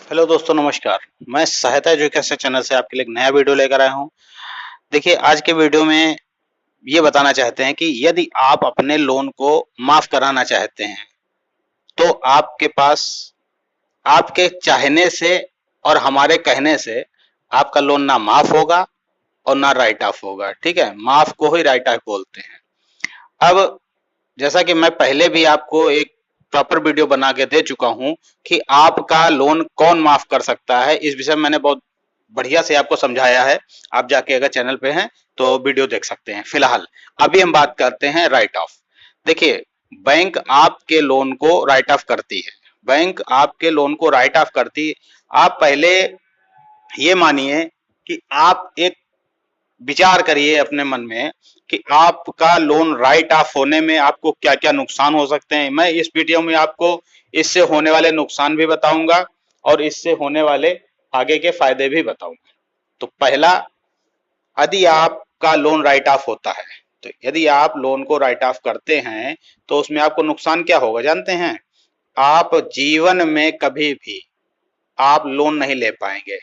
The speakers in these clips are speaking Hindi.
हेलो दोस्तों, नमस्कार। मैं सहायता एजुकेशन चैनल से आपके लिए एक नया वीडियो लेकर आया हूँ। देखिए, आज के वीडियो में ये बताना चाहते हैं कि यदि आप अपने लोन को माफ़ कराना चाहते हैं, तो आपके पास आपके चाहने से और हमारे कहने से आपका लोन ना माफ़ होगा और ना राइट ऑफ होगा, ठीक है? माफ़ को ही राइट ऑफ बोलते हैं। अब जैसा कि मैं पहले भी आपको एक प्रॉपर वीडियो बना के दे चुका हूं कि आपका लोन कौन माफ कर सकता है, इस विषय में मैंने बहुत बढ़िया से आपको समझाया है। आप जाके अगर चैनल पे हैं तो वीडियो देख सकते हैं। फिलहाल अभी हम बात करते हैं राइट ऑफ। देखिए, बैंक आपके लोन को राइट ऑफ करती है। बैंक आपके लोन को राइट ऑफ करती है। आप पहले ये मानिए कि आप एक विचार करिए अपने मन में कि आपका लोन राइट ऑफ होने में आपको क्या क्या नुकसान हो सकते हैं। मैं इस वीडियो में आपको इससे होने वाले नुकसान भी बताऊंगा और इससे होने वाले आगे के फायदे भी बताऊंगा। तो पहला, यदि आपका लोन राइट ऑफ होता है, तो यदि आप लोन को राइट ऑफ करते हैं तो उसमें आपको नुकसान क्या होगा जानते हैं? आप जीवन में कभी भी आप लोन नहीं ले पाएंगे।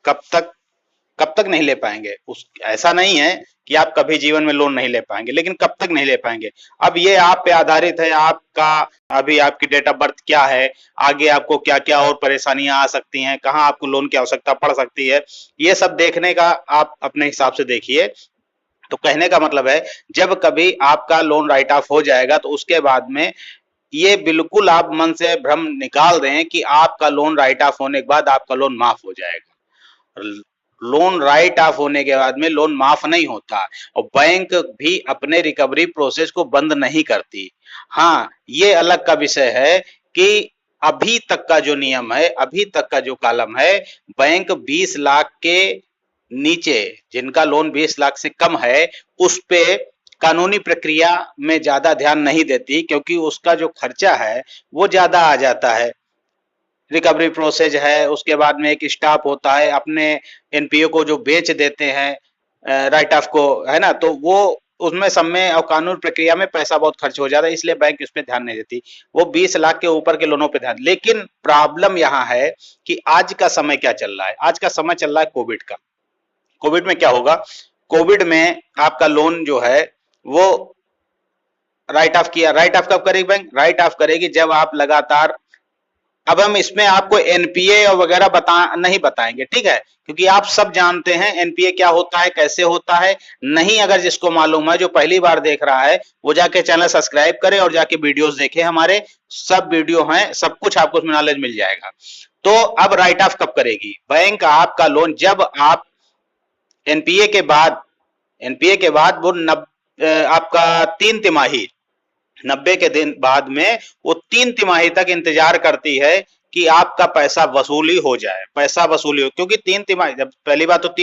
कब तक? कब तक नहीं ले पाएंगे? उस ऐसा नहीं है कि आप कभी जीवन में लोन नहीं ले पाएंगे, लेकिन कब तक नहीं ले पाएंगे? अब ये आप पे आधारित है। आपका अभी आपकी डेट ऑफ बर्थ क्या है, आगे आपको क्या क्या और परेशानियां आ सकती हैं, कहाँ आपको लोन की आवश्यकता पड़ सकती है, ये सब देखने का आप अपने हिसाब से देखिए। तो कहने का मतलब है, जब कभी आपका लोन राइट ऑफ हो जाएगा तो उसके बाद में ये बिल्कुल आप मन से भ्रम निकाल दें कि आपका लोन राइट ऑफ होने के बाद आपका लोन माफ हो जाएगा। लोन राइट ऑफ होने के बाद में लोन माफ नहीं होता और बैंक भी अपने रिकवरी प्रोसेस को बंद नहीं करती। हाँ, ये अलग का विषय है कि अभी तक का जो नियम है, अभी तक का जो कॉलम है, बैंक 20 लाख के नीचे जिनका लोन 20 लाख से कम है उस पे कानूनी प्रक्रिया में ज्यादा ध्यान नहीं देती, क्योंकि उसका जो खर्चा है वो ज्यादा आ जाता है। रिकवरी प्रोसेस है, उसके बाद में एक स्टाफ होता है, अपने एनपीओ को जो बेच देते हैं राइट ऑफ को, है ना, तो वो उसमें सब में और कानून प्रक्रिया में पैसा बहुत खर्च हो जाता है, इसलिए बैंक इस पे ध्यान नहीं देती। वो 20 लाख के ऊपर के लोनों पे ध्यान। लेकिन प्रॉब्लम यहाँ है कि आज का समय क्या चल रहा है? आज का समय चल रहा है कोविड का। कोविड में क्या होगा? कोविड में आपका लोन जो है वो राइट ऑफ किया। राइट ऑफ कब करेगी बैंक? राइट ऑफ करेगी जब आप लगातार, अब हम इसमें आपको एनपीए और वगैरह नहीं बताएंगे, ठीक है? क्योंकि आप सब जानते हैं एनपीए क्या होता है, कैसे होता है। नहीं, अगर जिसको मालूम है, जो पहली बार देख रहा है, वो जाके चैनल सब्सक्राइब करे और जाके वीडियोस देखे। हमारे सब वीडियो हैं, सब कुछ आपको उसमें नॉलेज मिल जाएगा। तो अब राइट ऑफ कब करेगी बैंक आपका लोन? जब आप एनपीए के बाद, एनपीए के बाद वो आपका 3 तिमाही, 90 के दिन बाद में वो 3 तिमाही तक इंतजार करती है कि आपका पैसा वसूली हो जाए, पैसा वसूली हो। क्योंकि 3 तिमाही, जब पहली बात तो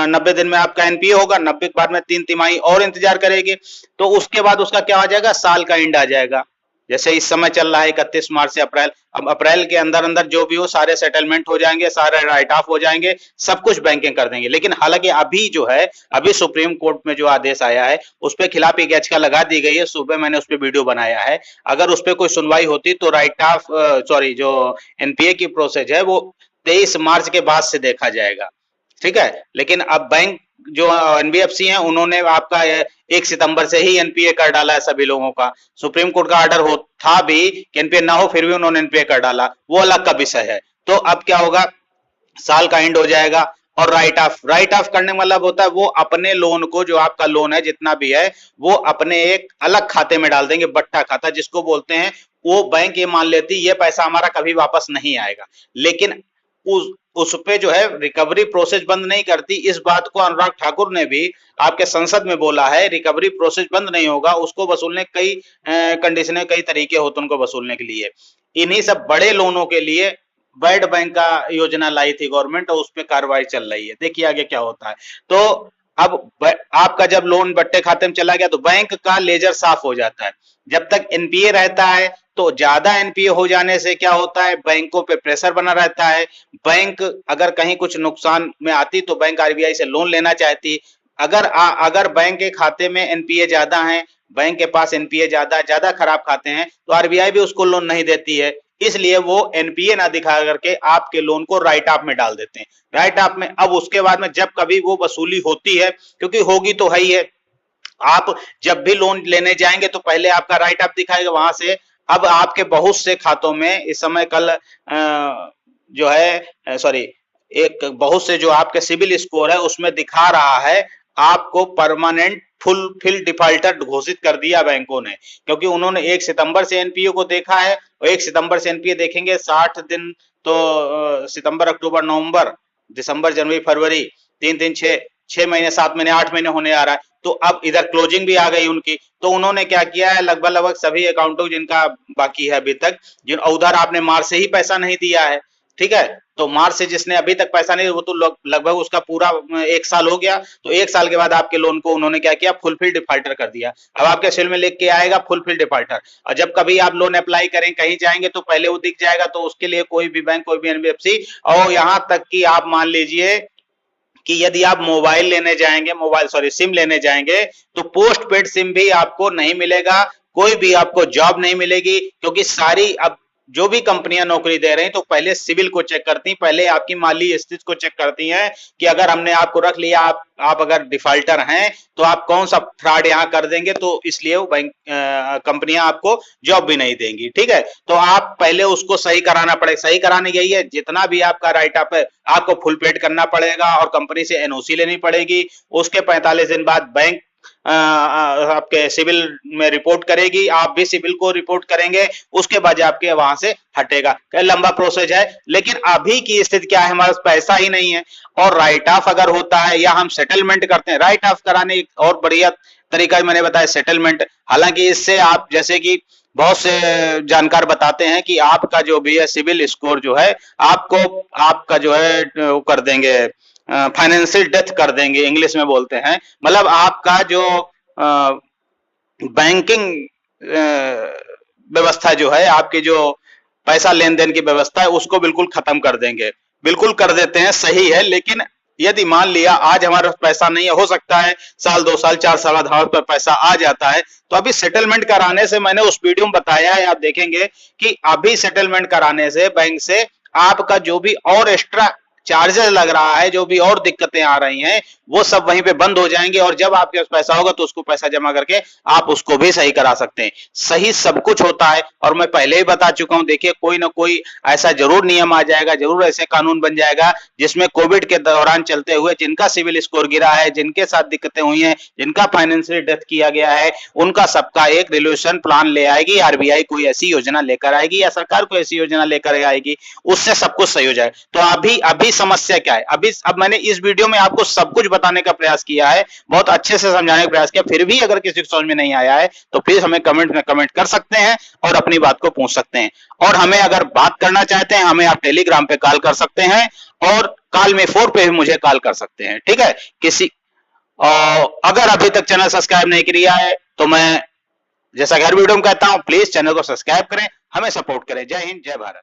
90 दिन में आपका एनपीए होगा, 90 के बाद में 3 तिमाही और इंतजार करेगी, तो उसके बाद उसका क्या आ जाएगा? साल का एंड आ जाएगा। जैसे इस समय चल रहा है 31 मार्च से अप्रैल, अब अप्रैल के अंदर अंदर जो भी हो सारे सेटलमेंट हो जाएंगे, सारे राइट ऑफ हो जाएंगे, सब कुछ बैंकिंग कर देंगे। लेकिन हालांकि अभी जो है, अभी सुप्रीम कोर्ट में जो आदेश आया है उस पर खिलाफ एक याचिका लगा दी गई है। सुबह मैंने उस पर वीडियो बनाया है। अगर उस पर कोई सुनवाई होती तो राइट ऑफ सॉरी जो एनपीए की प्रोसेस है वो 23 मार्च के बाद से देखा जाएगा, ठीक है? लेकिन अब बैंक जो एनबीएफसी हैं उन्होंने आपका 1 सितंबर से ही एनपीए कर डाला है सभी लोगों का। सुप्रीम कोर्ट का ऑर्डर हो था भी कि एनपीए ना हो, फिर भी उन्होंने एनपीए कर डाला, वो अलग का विषय है। तो अब क्या होगा? साल का एंड हो जाएगा और राइट ऑफ करने मतलब होता है वो अपने लोन को, जो आपका लोन है जितना भी है, वो अपने एक अलग खाते में डाल देंगे, बट्टा खाता जिसको बोलते हैं। वो बैंक ये मान लेती ये पैसा हमारा कभी वापस नहीं आएगा। लेकिन उस पे जो है रिकवरी प्रोसेस बंद नहीं करती। इस बात को अनुराग ठाकुर ने भी आपके संसद में बोला है, रिकवरी प्रोसेस बंद नहीं होगा, उसको वसूलने कई कंडीशनें, कई तरीके होते हैं उनको वसूलने के लिए। इन्हीं सब बड़े लोनों के लिए वर्ल्ड बैंक का योजना लाई थी गवर्नमेंट और उस पर कार्रवाई चल रही है। देखिए आगे क्या होता है। तो अब आपका जब लोन बट्टे खाते में चला गया तो बैंक का लेजर साफ हो जाता है। जब तक एनपीए रहता है तो ज्यादा एनपीए हो जाने से क्या होता है? बैंकों पे प्रेशर बना रहता है। बैंक अगर कहीं कुछ नुकसान में आती तो बैंक आरबीआई से लोन लेना चाहती। अगर बैंक के खाते में एनपीए ज्यादा है, बैंक के पास एनपीए ज्यादा खराब खाते हैं, तो आरबीआई भी उसको लोन नहीं देती है। इसलिए वो एनपीए ना दिखा करके आपके लोन को राइट ऑफ में डाल देते हैं। राइट ऑफ में अब उसके बाद में जब कभी वो वसूली होती है, क्योंकि होगी तो है ही है, आप जब भी लोन लेने जाएंगे तो पहले आपका राइट ऑफ दिखाएगा वहां से। अब आपके बहुत से खातों में इस समय कल जो है सॉरी एक बहुत से जो आपके सिविल स्कोर है उसमें दिखा रहा है आपको परमानेंट फुल डिफॉल्टर घोषित कर दिया बैंकों ने, क्योंकि उन्होंने 1 सितंबर से एनपीए को देखा है और 1 सितंबर से एनपीए देखेंगे 60 दिन तो सितंबर अक्टूबर नवंबर दिसंबर जनवरी फरवरी 3 6 महीने 7 महीने 8 महीने होने आ रहा है। तो अब इधर क्लोजिंग भी आ गई उनकी, तो उन्होंने क्या किया है लगभग सभी अकाउंटों जिनका बाकी है अभी तक, जिन उधर आपने मार्च से ही पैसा नहीं दिया है, ठीक है, तो मार्च से जिसने अभी तक पैसा नहीं वो तो लगभग उसका पूरा 1 साल हो गया, तो 1 साल के बाद आपके लोन को उन्होंने क्या किया फुलफिल डिफॉल्टर कर दिया। अब आपके सिविल में लिख के आएगा फुलफिल डिफॉल्टर, और जब कभी आप लोन अप्लाई करें कहीं जाएंगे तो पहले वो दिख जाएगा, तो उसके लिए कोई भी बैंक कोई भी एनबीएफसी, और यहां तक कि आप मान लीजिए कि यदि आप मोबाइल लेने जाएंगे सिम लेने जाएंगे तो पोस्ट पेड सिम भी आपको नहीं मिलेगा, कोई भी आपको जॉब नहीं मिलेगी, क्योंकि सारी अब जो भी कंपनियां नौकरी दे रही हैं तो पहले सिविल को चेक करती हैं, पहले आपकी माली स्थिति को चेक करती हैं कि अगर हमने आपको रख लिया आप अगर डिफॉल्टर हैं तो आप कौन सा फ्रॉड यहां कर देंगे, तो इसलिए वो बैंक कंपनियां आपको जॉब भी नहीं देंगी, ठीक है। तो आप पहले उसको सही कराना पड़ेगा, सही कराने यही है जितना भी आपका राइट अप है आपको फुल पेड करना पड़ेगा और कंपनी से एनओसी लेनी पड़ेगी। उसके 45 दिन बाद बैंक आपके सिविल में रिपोर्ट करेगी, आप भी सिविल को रिपोर्ट करेंगे, उसके बाद आपके वहां से हटेगा। लंबा प्रोसेस है, लेकिन अभी की स्थिति क्या है, हमारे पास पैसा ही नहीं है, और राइट ऑफ अगर होता है या हम सेटलमेंट करते हैं, राइट ऑफ कराने एक और बढ़िया तरीका मैंने बताया सेटलमेंट। हालांकि इससे आप जैसे कि बहुत से जानकार बताते हैं कि आपका जो भी है सिविल स्कोर जो है आपको आपका जो है वो कर देंगे फाइनेंशियल डेथ कर देंगे, इंग्लिश में बोलते हैं, मतलब आपका जो बैंकिंग व्यवस्था जो है, आपकी जो पैसा लेन देन की व्यवस्था है उसको बिल्कुल खत्म कर देंगे, बिल्कुल कर देते हैं, सही है। लेकिन यदि मान लिया आज हमारे पास पैसा नहीं है, हो सकता है साल 2 साल 4 साल बाद हमारे पास पैसा आ जाता है, तो अभी सेटलमेंट कराने से मैंने उस वीडियो में बताया है, आप देखेंगे कि अभी सेटलमेंट कराने से बैंक से आपका जो भी और एक्स्ट्रा चार्जेस लग रहा है, जो भी और दिक्कतें आ रही हैं वो सब वहीं पे बंद हो जाएंगे, और जब आपके पास पैसा होगा तो उसको पैसा जमा करके आप उसको भी सही करा सकते हैं। सही सब कुछ होता है, और मैं पहले ही बता चुका हूं, देखिए कोई ना कोई ऐसा जरूर नियम आ जाएगा, जरूर ऐसे कानून बन जाएगा जिसमें कोविड के दौरान चलते हुए जिनका सिविल स्कोर गिरा है, जिनके साथ दिक्कतें हुई हैं, जिनका फाइनेंशियल डेथ किया गया है, उनका सबका एक रिजोल्यूशन प्लान ले आएगी आरबीआई, कोई ऐसी योजना लेकर आएगी या सरकार कोई ऐसी योजना लेकर आएगी, उससे सब कुछ सही हो जाएगा। तो अभी समस्या क्या है, अब मैंने इस वीडियो में आपको सब कुछ बताने का प्रयास किया है, बहुत अच्छे से समझाने का प्रयास किया, फिर भी अगर किसी को समझ में नहीं आया है तो प्लीज हमें कमेंट में कमेंट कर सकते हैं और अपनी बात को पूछ सकते हैं। और हमें अगर बात करना चाहते हैं हमें आप टेलीग्राम पे कॉल कर सकते हैं और कॉल में 4 पे भी मुझे कॉल कर सकते हैं, ठीक है। अगर अभी तक चैनल सब्सक्राइब नहीं किया है तो मैं जैसा कि हर वीडियो में कहता हूं प्लीज चैनल को सब्सक्राइब करें, हमें सपोर्ट करें। जय हिंद, जय भारत।